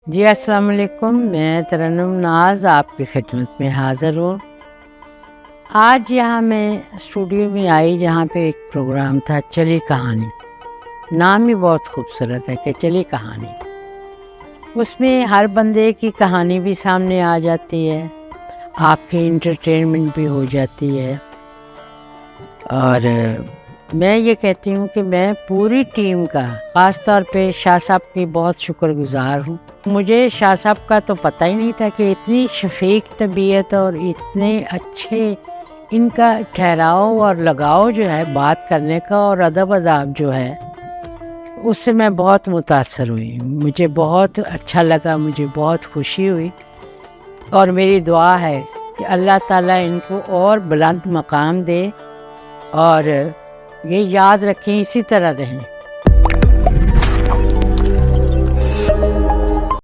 جی السلام علیکم، میں ترنم ناز آپ کی خدمت میں حاضر ہوں۔ آج یہاں میں اسٹوڈیو میں آئی جہاں پہ ایک پروگرام تھا چلی کہانی، نام ہی بہت خوبصورت ہے کہ چلی کہانی۔ اس میں ہر بندے کی کہانی بھی سامنے آ جاتی ہے، آپ کی انٹرٹینمنٹ بھی ہو جاتی ہے، اور میں یہ کہتی ہوں کہ میں پوری ٹیم کا، خاص طور پہ شاہ صاحب کی بہت شکر گزار ہوں۔ مجھے شاہ صاحب کا تو پتہ ہی نہیں تھا کہ اتنی شفیق طبیعت اور اتنے اچھے ان کا ٹھہراؤ اور لگاؤ جو ہے بات کرنے کا، اور ادب اداب جو ہے، اس سے میں بہت متاثر ہوئی۔ مجھے بہت اچھا لگا، مجھے بہت خوشی ہوئی، اور میری دعا ہے کہ اللہ تعالیٰ ان کو اور بلند مقام دے، اور یہ یاد رکھیں اسی طرح رہیں۔